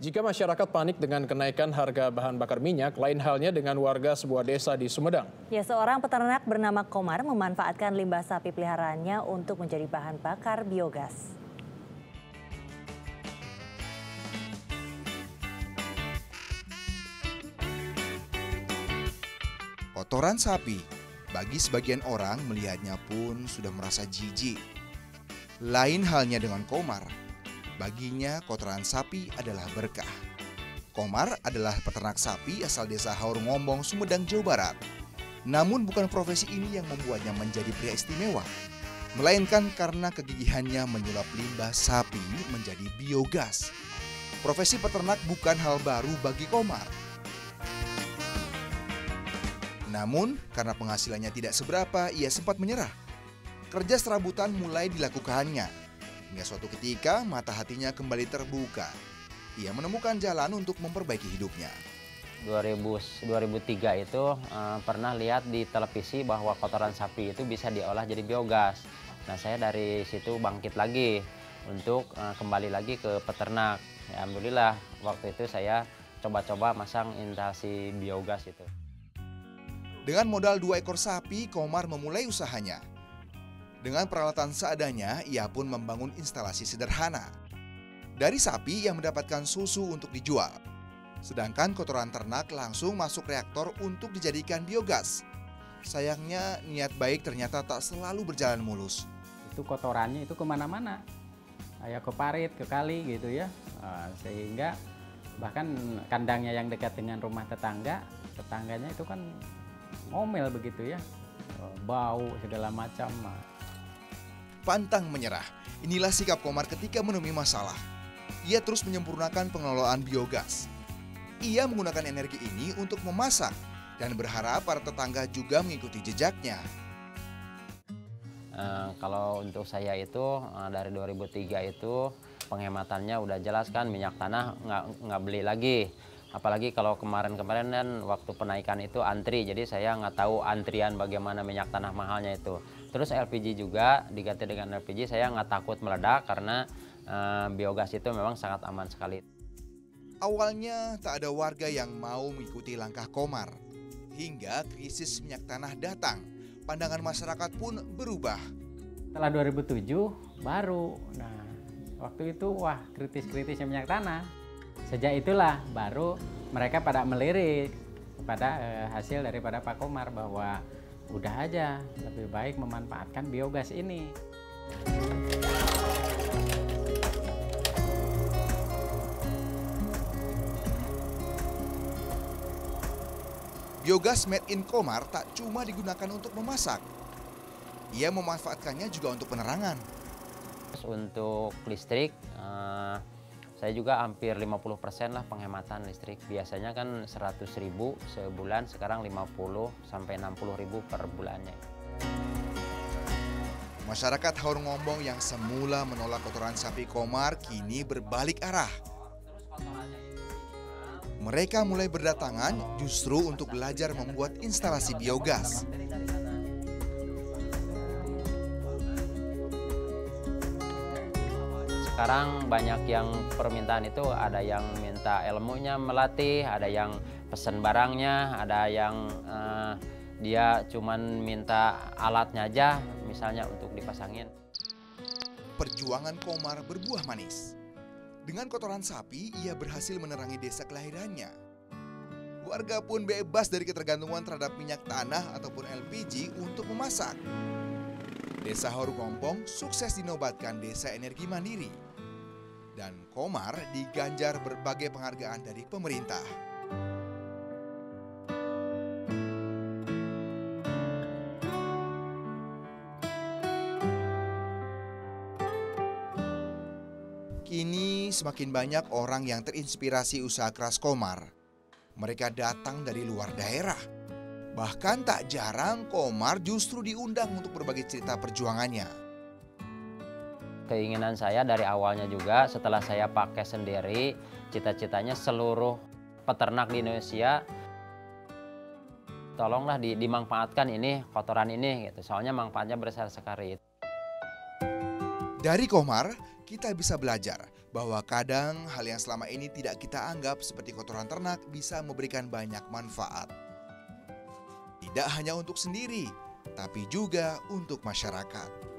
Jika masyarakat panik dengan kenaikan harga bahan bakar minyak, lain halnya dengan warga sebuah desa di Sumedang. Ya, seorang peternak bernama Komar memanfaatkan limbah sapi peliharaannya untuk menjadi bahan bakar biogas. Kotoran sapi, bagi sebagian orang melihatnya pun sudah merasa jijik. Lain halnya dengan Komar. Baginya kotoran sapi adalah berkah. Komar adalah peternak sapi asal desa Haurungombong, Sumedang, Jawa Barat. Namun bukan profesi ini yang membuatnya menjadi pria istimewa, melainkan karena kegigihannya menyulap limbah sapi menjadi biogas. Profesi peternak bukan hal baru bagi Komar. Namun karena penghasilannya tidak seberapa, ia sempat menyerah. Kerja serabutan mulai dilakukannya. Hingga suatu ketika mata hatinya kembali terbuka. Ia menemukan jalan untuk memperbaiki hidupnya. 2003 itu pernah lihat di televisi bahwa kotoran sapi itu bisa diolah jadi biogas. Nah, saya dari situ bangkit lagi untuk kembali lagi ke peternak. Ya, alhamdulillah waktu itu saya coba-coba masang instalasi biogas itu. Dengan modal 2 ekor sapi, Komar memulai usahanya. Dengan peralatan seadanya, ia pun membangun instalasi sederhana. Dari sapi yang mendapatkan susu untuk dijual. Sedangkan kotoran ternak langsung masuk reaktor untuk dijadikan biogas. Sayangnya niat baik ternyata tak selalu berjalan mulus. Itu kotorannya itu kemana-mana. Kayak ke parit, ke kali gitu ya. Sehingga bahkan kandangnya yang dekat dengan rumah tetangganya itu kan ngomel begitu ya. Bau segala macam. Pantang menyerah, inilah sikap Komar ketika menemui masalah. Ia terus menyempurnakan pengelolaan biogas. Ia menggunakan energi ini untuk memasak dan berharap para tetangga juga mengikuti jejaknya. Kalau untuk saya itu dari 2003 itu penghematannya udah jelas kan, minyak tanah nggak beli lagi. Apalagi kalau kemarin-kemarin kan waktu penaikan itu antri, jadi saya nggak tahu antrian bagaimana minyak tanah mahalnya itu. Terus LPG juga diganti dengan LPG, saya nggak takut meledak karena biogas itu memang sangat aman sekali. Awalnya tak ada warga yang mau mengikuti langkah Komar. Hingga krisis minyak tanah datang, pandangan masyarakat pun berubah. Setelah 2007 baru, nah waktu itu wah kritis-kritisnya minyak tanah. Sejak itulah baru mereka pada melirik kepada hasil daripada Pak Komar bahwa udah aja lebih baik memanfaatkan biogas ini. Biogas made in Komar tak cuma digunakan untuk memasak. Ia memanfaatkannya juga untuk penerangan. Untuk listrik, saya juga hampir 50% lah penghematan listrik. Biasanya kan 100.000 sebulan, sekarang 50 sampai 60.000 per bulannya. Masyarakat Haurungombong yang semula menolak kotoran sapi Komar kini berbalik arah. Mereka mulai berdatangan justru untuk belajar membuat instalasi biogas. Sekarang banyak yang permintaan itu, ada yang minta ilmunya melatih, ada yang pesen barangnya, ada yang dia cuman minta alatnya aja, misalnya untuk dipasangin. Perjuangan Komar berbuah manis. Dengan kotoran sapi, ia berhasil menerangi desa kelahirannya. Warga pun bebas dari ketergantungan terhadap minyak tanah ataupun LPG untuk memasak. Desa Haurungombong sukses dinobatkan desa energi mandiri. Dan Komar diganjar berbagai penghargaan dari pemerintah. Kini semakin banyak orang yang terinspirasi usaha keras Komar. Mereka datang dari luar daerah. Bahkan tak jarang Komar justru diundang untuk berbagi cerita perjuangannya. Keinginan saya dari awalnya juga setelah saya pakai sendiri, cita-citanya seluruh peternak di Indonesia tolonglah dimanfaatkan ini kotoran ini gitu. Soalnya manfaatnya besar sekali. Dari Komar, kita bisa belajar bahwa kadang hal yang selama ini tidak kita anggap seperti kotoran ternak bisa memberikan banyak manfaat. Tidak hanya untuk sendiri, tapi juga untuk masyarakat.